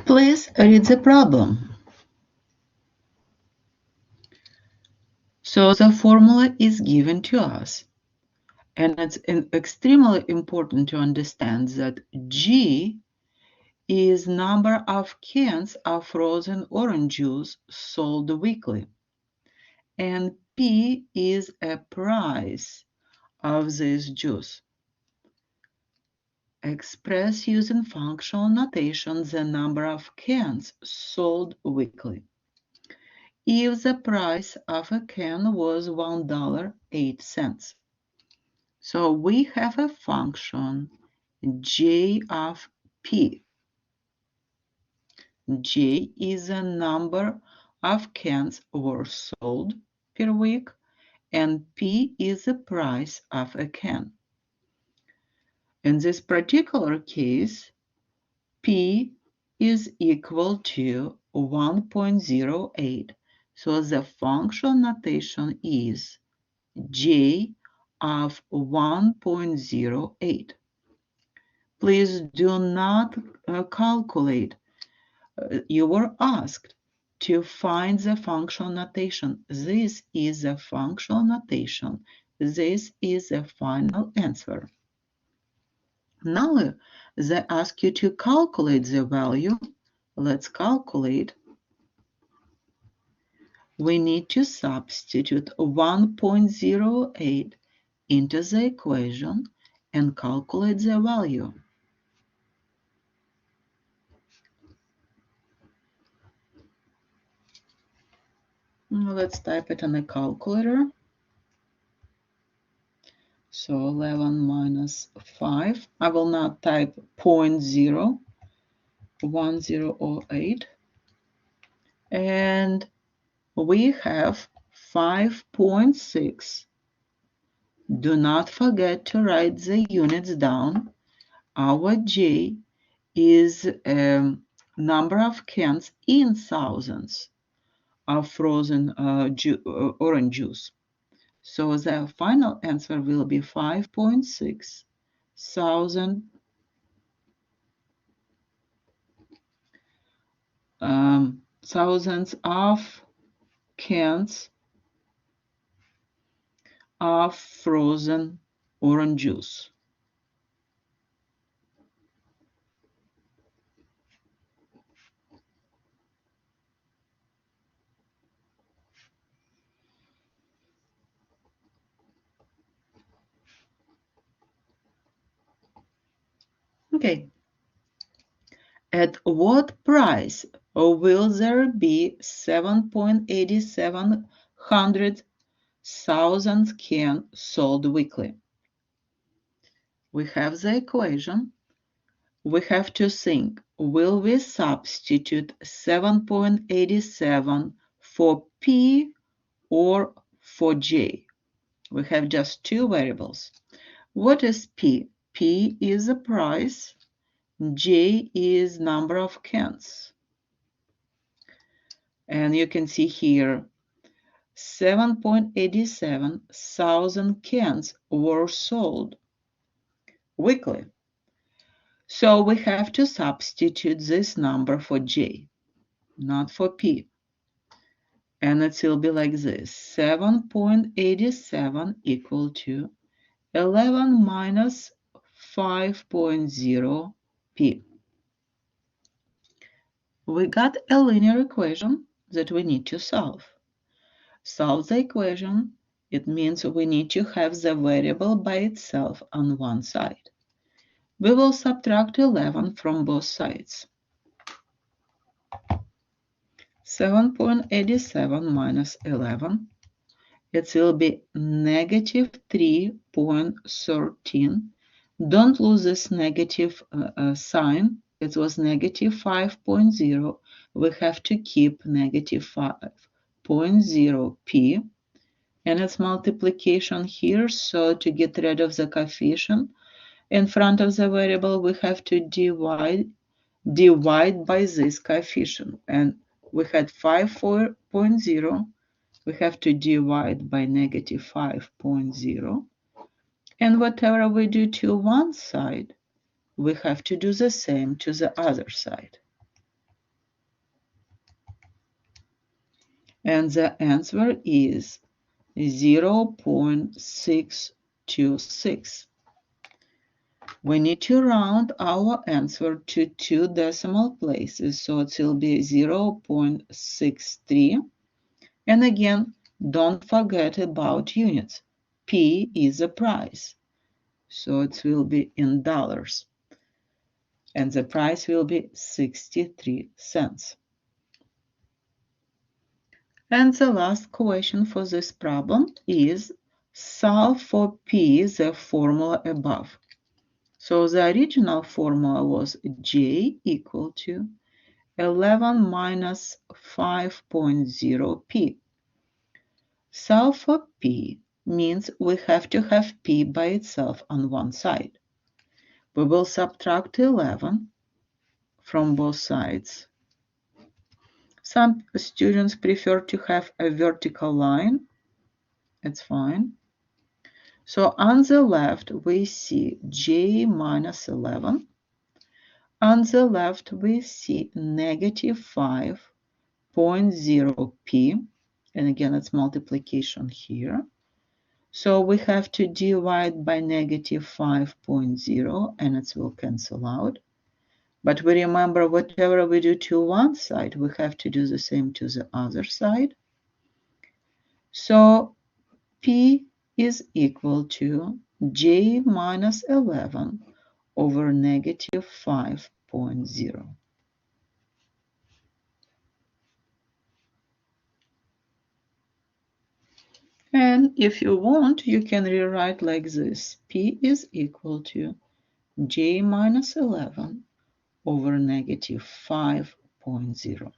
Please read the problem. So the formula is given to us, and it's extremely important to understand that G is number of cans of frozen orange juice sold weekly, and P is a price of this juice. Express using functional notation the number of cans sold weekly. If the price of a can was $1.08. So we have a function J of P. J is the number of cans were sold per week, and P is the price of a can. In this particular case, P is equal to 1.08. So the function notation is J of 1.08. Please do not calculate. You were asked to find the functional notation. This is the functional notation. This is the final answer. Now they ask you to calculate the value. Let's calculate. We need to substitute 1.08 into the equation and calculate the value. Let's type it on a calculator. So 11 minus 5. I will now type 0.1008. And we have 5.6. Do not forget to write the units down. Our J is number of cans in thousands of frozen orange juice. So the final answer will be 5.6 thousand thousands of cans of frozen orange juice. Okay. At what price will there be 7.87 thousand cans sold weekly? We have the equation. We have to think, will we substitute 7.87 for P or for J? We have just two variables. What is P? P is the price. J is number of cans. And you can see here 7.87 thousand cans were sold weekly. So we have to substitute this number for J, not for P. And it will be like this. 7.87 equal to 11 minus 5.0 P. We got a linear equation that we need to solve. Solve the equation. It means we need to have the variable by itself on one side. We will subtract 11 from both sides. 7.87 minus 11. It will be negative 3.13. Don't lose this negative sign. It was negative 5.0. We have to keep negative 5.0 P. And it's multiplication here. So to get rid of the coefficient in front of the variable, we have to divide by this coefficient. And we had 5.0. We have to divide by negative 5.0. And whatever we do to one side, we have to do the same to the other side. And the answer is 0.626. We need to round our answer to 2 decimal places, so it will be 0.63. And again, don't forget about units. P is a price, so it will be in dollars. And the price will be 63 cents. And the last question for this problem is solve for P, the formula above. So the original formula was J equal to 11 minus 5.0P. Solve for P means we have to have P by itself on one side. We will subtract 11 from both sides. Some students prefer to have a vertical line. It's fine. So on the left, we see J minus 11. On the left, we see negative 5.0P. And again, it's multiplication here. So we have to divide by negative 5.0, and it will cancel out. But we remember, whatever we do to one side, we have to do the same to the other side. So P is equal to J minus 11 over negative 5.0. And if you want, you can rewrite like this. P is equal to J minus 11 over negative 5.0.